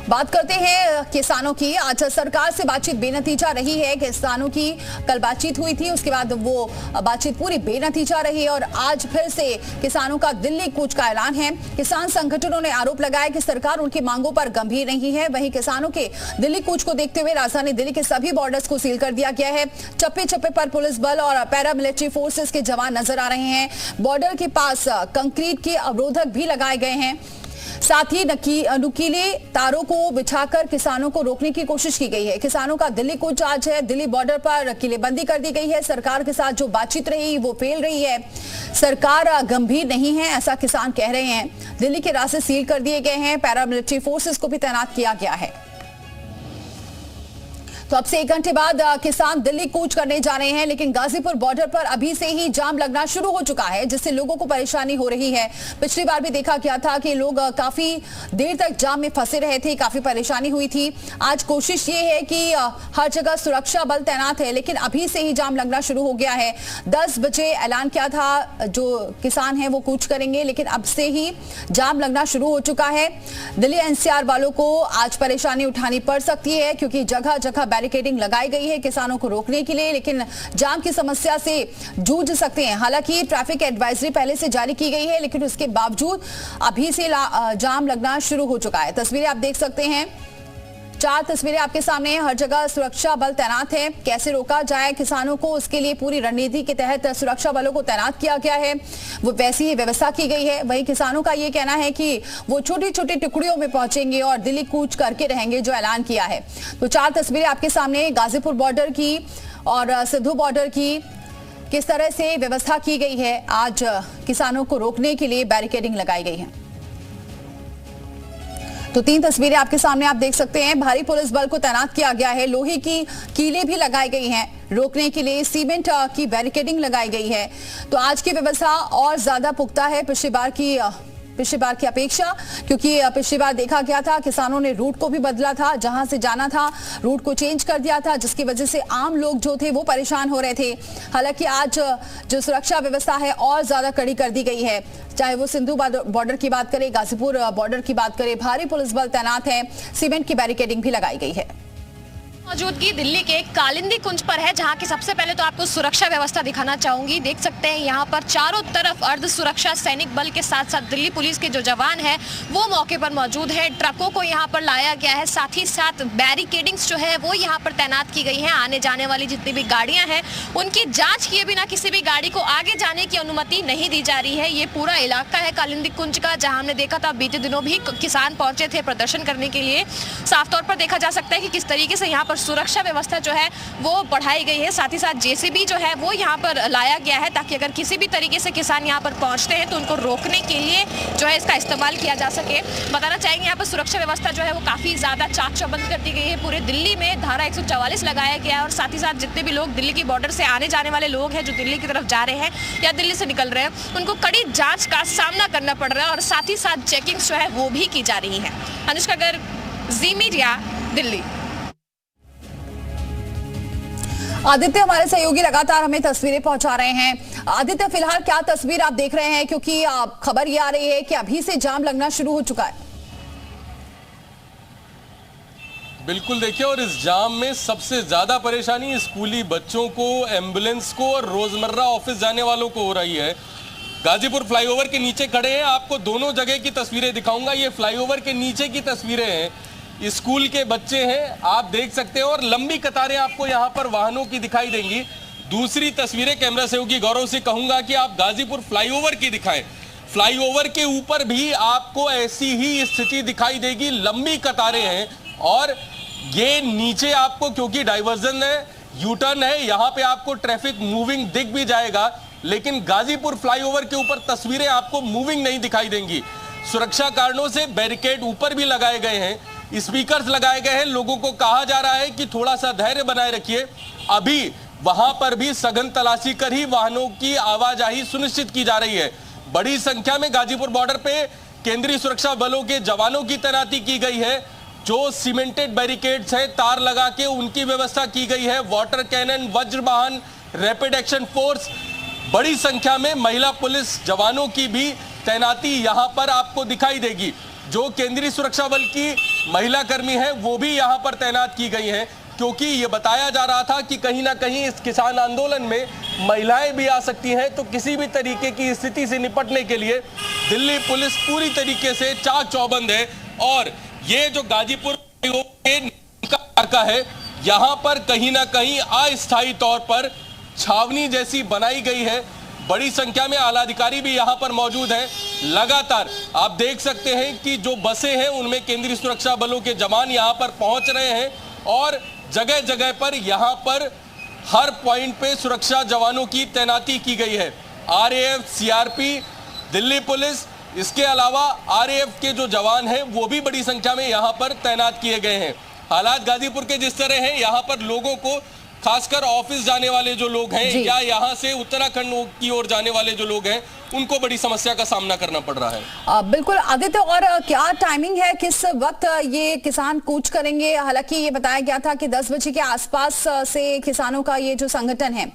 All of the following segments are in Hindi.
बात करते हैं किसानों की। आज सरकार से बातचीत बेनतीजा रही है। किसानों की कल बातचीत हुई थी, उसके बाद वो बातचीत पूरी बेनतीजा रही और आज फिर से किसानों का दिल्ली कूच का ऐलान है। किसान संगठनों ने आरोप लगाया कि सरकार उनकी मांगों पर गंभीर नहीं है। वहीं किसानों के दिल्ली कूच को देखते हुए राजधानी दिल्ली के सभी बॉर्डर्स को सील कर दिया गया है। चप्पे चप्पे पर पुलिस बल और पैरामिलिट्री फोर्सेस के जवान नजर आ रहे हैं। बॉर्डर के पास कंक्रीट के अवरोधक भी लगाए गए हैं। साथ ही नुकीले तारों को बिछाकर किसानों को रोकने की कोशिश की गई है। किसानों का दिल्ली कूच आज है। दिल्ली बॉर्डर पर किलेबंदी कर दी गई है। सरकार के साथ जो बातचीत रही वो फेल रही है। सरकार गंभीर नहीं है, ऐसा किसान कह रहे हैं। दिल्ली के रास्ते सील कर दिए गए हैं। पैरामिलिट्री फोर्सेस को भी तैनात किया गया है। तो अब से 1 घंटे बाद किसान दिल्ली कूच करने जा रहे हैं, लेकिन गाजीपुर बॉर्डर पर अभी से ही जाम लगना शुरू हो चुका है, जिससे लोगों को परेशानी हो रही है। पिछली बार भी देखा गया था कि लोग काफी देर तक जाम में फंसे रहे थे, काफी परेशानी हुई थी। आज कोशिश ये है कि हर जगह सुरक्षा बल तैनात है, लेकिन अभी से ही जाम लगना शुरू हो गया है। 10 बजे ऐलान किया था जो किसान है वो कूच करेंगे, लेकिन अब से ही जाम लगना शुरू हो चुका है। दिल्ली एनसीआर वालों को आज परेशानी उठानी पड़ सकती है, क्योंकि जगह जगह बैरिकेडिंग लगाई गई है किसानों को रोकने के लिए, लेकिन जाम की समस्या से जूझ सकते हैं। हालांकि ट्रैफिक एडवाइजरी पहले से जारी की गई है, लेकिन उसके बावजूद अभी से जाम लगना शुरू हो चुका है। तस्वीरें आप देख सकते हैं, 4 तस्वीरें आपके सामने हैं। हर जगह सुरक्षा बल तैनात है। कैसे रोका जाए किसानों को, उसके लिए पूरी रणनीति के तहत सुरक्षा बलों को तैनात किया गया है। वो वैसी ही व्यवस्था की गई है। वहीं किसानों का ये कहना है कि वो छोटी छोटी टुकड़ियों में पहुंचेंगे और दिल्ली कूच करके रहेंगे, जो ऐलान किया है। तो 4 तस्वीरें आपके सामने गाजीपुर बॉर्डर की और सिद्धू बॉर्डर की, किस तरह से व्यवस्था की गई है। आज किसानों को रोकने के लिए बैरिकेडिंग लगाई गई है। तो 3 तस्वीरें आपके सामने आप देख सकते हैं। भारी पुलिस बल को तैनात किया गया है। लोहे की कीलें भी लगाई गई हैं रोकने के लिए। सीमेंट की बैरिकेडिंग लगाई गई है। तो आज की व्यवस्था और ज्यादा पुख्ता है पिछली बार की अपेक्षा, क्योंकि पिछली बार देखा गया था किसानों ने रूट को भी बदला था। जहां से जाना था रूट को चेंज कर दिया था, जिसकी वजह से आम लोग जो थे वो परेशान हो रहे थे। हालांकि आज जो सुरक्षा व्यवस्था है और ज्यादा कड़ी कर दी गई है। चाहे वो सिंधु बॉर्डर की बात करें, गाजीपुर बॉर्डर की बात करें, भारी पुलिस बल तैनात है। सीमेंट की बैरिकेडिंग भी लगाई गई है। मौजूदगी दिल्ली के कालिंदी कुंज पर है, जहां की सबसे पहले तो आपको सुरक्षा व्यवस्था दिखाना चाहूंगी। देख सकते हैं यहाँ पर चारों तरफ अर्ध सुरक्षा सैनिक बल के साथ साथ दिल्ली पुलिस के जो जवान हैं वो मौके पर मौजूद है। ट्रकों को यहाँ पर लाया गया है, साथ ही साथ बैरिकेडिंग्स जो है वो यहाँ पर तैनात की गई है। आने जाने वाली जितनी भी गाड़ियां हैं उनकी जाँच किए बिना किसी भी गाड़ी को आगे जाने की अनुमति नहीं दी जा रही है। ये पूरा इलाका है कालिंदी कुंज का, जहाँ हमने देखा था बीते दिनों भी किसान पहुंचे थे प्रदर्शन करने के लिए। साफ तौर पर देखा जा सकता है कि किस तरीके से यहाँ पर सुरक्षा व्यवस्था जो है वो बढ़ाई गई है। साथ ही साथ जेसीबी जो है वो यहाँ पर लाया गया है, ताकि अगर किसी भी तरीके से किसान यहाँ पर पहुँचते हैं तो उनको रोकने के लिए जो है इसका इस्तेमाल किया जा सके। बताना चाहेंगे यहाँ पर सुरक्षा व्यवस्था जो है वो काफ़ी ज़्यादा चाक चौबंद कर दी गई है। पूरे दिल्ली में धारा 144 लगाया गया है और साथ ही साथ जितने भी लोग दिल्ली की बॉर्डर से आने जाने वाले लोग हैं, जो दिल्ली की तरफ जा रहे हैं या दिल्ली से निकल रहे हैं, उनको कड़ी जाँच का सामना करना पड़ रहा है और साथ ही साथ चेकिंग जो है वो भी की जा रही है। अनुष्का गर्ग, जी मीडिया, दिल्ली। आदित्य हमारे सहयोगी लगातार हमें तस्वीरें पहुंचा रहे हैं। आदित्य, फिलहाल क्या तस्वीर आप देख रहे हैं, क्योंकि खबर ये आ रही है कि अभी से जाम लगना शुरू हो चुका है। बिल्कुल, देखिए, और इस जाम में सबसे ज्यादा परेशानी स्कूली बच्चों को, एम्बुलेंस को और रोजमर्रा ऑफिस जाने वालों को हो रही है। गाजीपुर फ्लाईओवर के नीचे खड़े हैं, आपको दोनों जगह की तस्वीरें दिखाऊंगा। ये फ्लाईओवर के नीचे की तस्वीरें हैं, स्कूल के बच्चे हैं, आप देख सकते हैं, और लंबी कतारें आपको यहाँ पर वाहनों की दिखाई देंगी। दूसरी तस्वीरें कैमरा सहयोगी गौरव से कहूंगा कि आप गाजीपुर फ्लाईओवर की दिखाएं। फ्लाईओवर के ऊपर भी आपको ऐसी ही स्थिति दिखाई देगी, लंबी कतारें हैं। और ये नीचे आपको, क्योंकि डाइवर्जन है, यू टर्न है, यहाँ पे आपको ट्रैफिक मूविंग दिख भी जाएगा, लेकिन गाजीपुर फ्लाईओवर के ऊपर तस्वीरें आपको मूविंग नहीं दिखाई देंगी। सुरक्षा कारणों से बैरिकेड ऊपर भी लगाए गए हैं, स्पीकर्स लगाए गए हैं। लोगों को कहा जा रहा है कि थोड़ा सा धैर्य बनाए रखिए। अभी वहां पर भी सघन तलाशी कर ही वाहनों की आवाजाही सुनिश्चित की जा रही है। बड़ी संख्या में गाजीपुर बॉर्डर पे केंद्रीय सुरक्षा बलों के जवानों की तैनाती की गई है। जो सीमेंटेड बैरिकेड्स है, तार लगा के उनकी व्यवस्था की गई है। वाटर कैनन, वज्र वाहन, रैपिड एक्शन फोर्स, बड़ी संख्या में महिला पुलिस जवानों की भी तैनाती यहां पर आपको दिखाई देगी। जो केंद्रीय सुरक्षा बल की महिला कर्मी है वो भी यहां पर तैनात की गई हैं, क्योंकि ये बताया जा रहा था कि कहीं ना कहीं इस किसान आंदोलन में महिलाएं भी आ सकती हैं। तो किसी भी तरीके की स्थिति से निपटने के लिए दिल्ली पुलिस पूरी तरीके से चाक चौबंद है। और ये जो गाजीपुर का है, यहां पर कहीं ना कहीं अस्थायी तौर पर छावनी जैसी बनाई गई है। बड़ी संख्या में आला अधिकारी भी यहां पर मौजूद हैं। लगातार आप देख सकते हैं कि जो बसें हैं उनमें केंद्रीय सुरक्षा बलों के जवान यहां पर पहुंच रहे हैं और जगह जगह पर यहां पर हर पॉइंट पे सुरक्षा जवानों की तैनाती की गई है। आरएएफ, सीआरपी, दिल्ली पुलिस, इसके अलावा आरएएफ के जो जवान हैं वो भी बड़ी संख्या में यहां पर तैनात किए गए हैं। हालात गाजीपुर के जिस तरह हैं, यहां पर लोगों को, खासकर ऑफिस जाने वाले जो लोग हैं या यहां से उत्तराखंड की ओर जाने वाले जो लोग हैं, उनको बड़ी समस्या का सामना करना पड़ रहा है। बिल्कुल आदित्य, और क्या टाइमिंग है, किस वक्त ये किसान कूच करेंगे? हालांकि ये बताया गया था कि 10 बजे के आसपास से किसानों का ये जो संगठन है,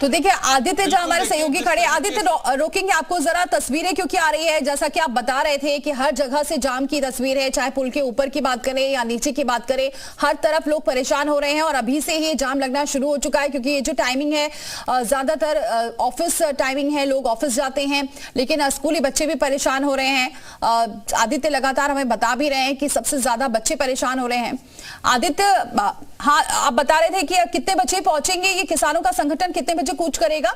तो देखिए आदित्य जो हमारे सहयोगी खड़े, आदित्य रोकेंगे आपको जरा, तस्वीरें क्योंकि आ रही है, जैसा कि आप बता रहे थे कि हर जगह से जाम की तस्वीर है, चाहे पुल के ऊपर की बात करें या नीचे की बात करें, हर तरफ लोग परेशान हो रहे हैं और अभी से ही जाम लगना शुरू हो चुका है। क्योंकि ये जो टाइमिंग है ज्यादातर ऑफिस टाइमिंग है, लोग ऑफिस जाते हैं, लेकिन स्कूली बच्चे भी परेशान हो रहे हैं। आदित्य लगातार हमें बता भी रहे हैं कि सबसे ज्यादा बच्चे परेशान हो रहे हैं। आदित्य, हाँ, आप बता रहे थे कि कितने बजे पहुंचेंगे, ये किसानों का संगठन कितने बजे कूच करेगा?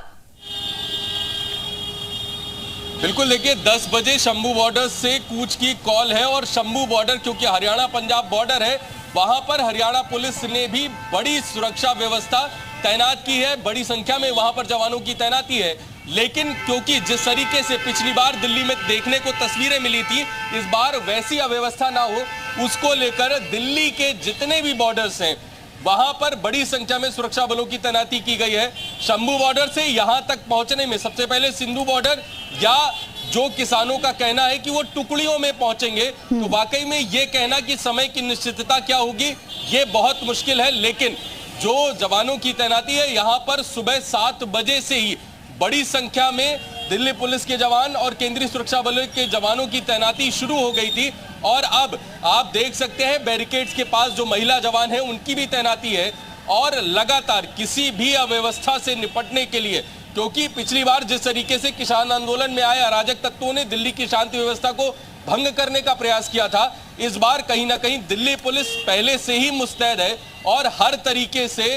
बिल्कुल, देखिए 10 बजे शंभू बॉर्डर से कूच की कॉल है और शंभू बॉर्डर क्योंकि हरियाणा पंजाब बॉर्डर है, वहां पर हरियाणा पुलिस ने भी बड़ी सुरक्षा व्यवस्था तैनात की है। बड़ी संख्या में वहां पर जवानों की तैनाती है। लेकिन क्योंकि जिस तरीके से पिछली बार दिल्ली में देखने को तस्वीरें मिली थी, इस बार वैसी अव्यवस्था ना हो, उसको लेकर दिल्ली के जितने भी बॉर्डर्स हैं वहां पर बड़ी संख्या में सुरक्षा बलों की तैनाती की गई है। शंभू बॉर्डर से यहां तक पहुंचने में सबसे पहले सिंधु बॉर्डर, या जो किसानों का कहना है कि वो टुकड़ियों में पहुंचेंगे, तो वाकई में ये कहना कि समय की निश्चितता क्या होगी, ये बहुत मुश्किल है। लेकिन जो जवानों की तैनाती है, यहां पर सुबह 7 बजे से ही बड़ी संख्या में दिल्ली पुलिस के जवान और केंद्रीय सुरक्षा बलों के जवानों की तैनाती शुरू हो गई थी। और अब आप देख सकते हैं बैरिकेड्स के पास जो महिला जवान हैं उनकी भी तैनाती है। और लगातार किसी भी अव्यवस्था से निपटने के लिए, क्योंकि पिछली बार जिस तरीके से किसान आंदोलन में आए अराजक तत्वों ने दिल्ली की शांति व्यवस्था को भंग करने का प्रयास किया था, इस बार कहीं ना कहीं दिल्ली पुलिस पहले से ही मुस्तैद है और हर तरीके से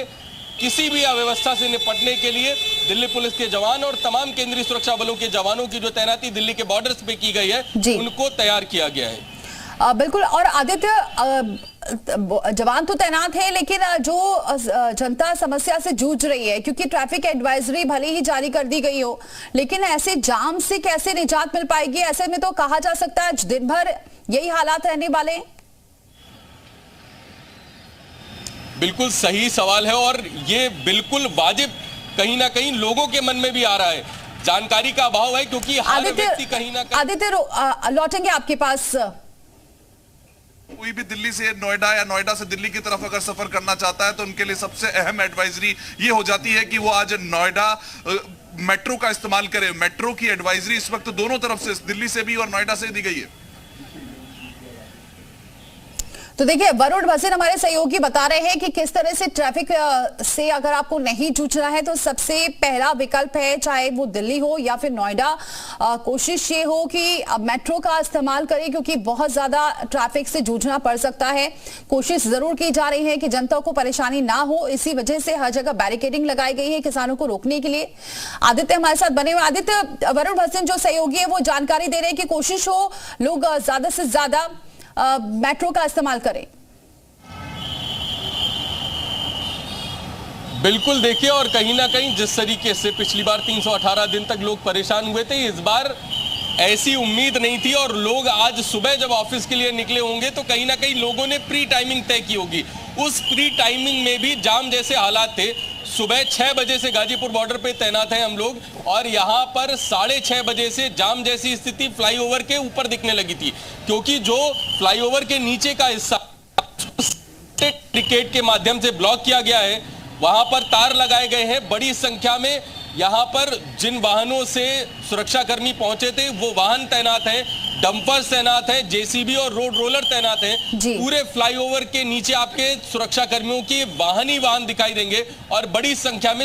किसी भी अव्यवस्था से निपटने के लिए दिल्ली पुलिस के जवान और तमाम केंद्रीय सुरक्षा बलों के जवानों की जो तैनाती दिल्ली के बॉर्डर्स पे की गई है, उनको तैयार किया गया है। बिल्कुल। और आदित्य, जवान तो तैनात है, लेकिन जो जनता समस्या से जूझ रही है, क्योंकि ट्रैफिक एडवाइजरी भले ही जारी कर दी गई हो, लेकिन ऐसे जाम से कैसे निजात मिल पाएगी? ऐसे में तो कहा जा सकता है दिन भर यही हालात रहने वाले हैं। बिल्कुल सही सवाल है और ये बिल्कुल वाजिब कहीं ना कहीं लोगों के मन में भी आ रहा है। जानकारी का अभाव है, क्योंकि हर व्यक्ति कहीं ना कहीं। आदित्य, लौटेंगे आपके पास। कोई भी दिल्ली से नोएडा या नोएडा से दिल्ली की तरफ अगर सफर करना चाहता है तो उनके लिए सबसे अहम एडवाइजरी ये हो जाती है कि वो आज नोएडा मेट्रो का इस्तेमाल करें। मेट्रो की एडवाइजरी इस वक्त दोनों तरफ से, दिल्ली से भी और नोएडा से दी गई है। तो देखिए, वरुण भसीन हमारे सहयोगी बता रहे हैं कि किस तरह से ट्रैफिक से अगर आपको नहीं जूझना है तो सबसे पहला विकल्प है, चाहे वो दिल्ली हो या फिर नोएडा, कोशिश ये हो कि मेट्रो का इस्तेमाल करें, क्योंकि बहुत ज्यादा ट्रैफिक से जूझना पड़ सकता है। कोशिश जरूर की जा रही है कि जनता को परेशानी ना हो, इसी वजह से हर जगह बैरिकेडिंग लगाई गई है किसानों को रोकने के लिए। आदित्य हमारे साथ बने हुए। आदित्य, वरुण भसीन जो सहयोगी है वो जानकारी दे रहे हैं कि कोशिश हो लोग ज्यादा से ज्यादा मेट्रो का इस्तेमाल करें। बिल्कुल, देखिए, और कहीं ना कहीं जिस तरीके से पिछली बार 318 दिन तक लोग परेशान हुए थे, इस बार ऐसी उम्मीद नहीं थी। और लोग आज सुबह जब ऑफिस के लिए निकले होंगे तो कहीं ना कहीं लोगों ने प्री टाइमिंग तय की होगी। उस प्री टाइमिंग में भी जाम जैसे हालात थे। सुबह 6 बजे से गाजीपुर बॉर्डर पे तैनात हैं हम लोग, और यहाँ पर 6:30 बजे से जाम जैसी स्थिति फ्लाईओवर के ऊपर दिखने लगी थी, क्योंकि जो फ्लाईओवर के नीचे का हिस्सा क्रिकेट के माध्यम से ब्लॉक किया गया है, वहां पर तार लगाए गए हैं। बड़ी संख्या में यहाँ पर जिन वाहनों से सुरक्षाकर्मी पहुंचे थे वो वाहन तैनात हैं, डंपर्स तैनात हैं, जेसीबी और रोड रोलर तैनात हैं। जी। पूरे फ्लाईओवर के नीचे आपके सुरक्षा कर्मियों के वाहन ही वाहन दिखाई देंगे और बड़ी संख्या में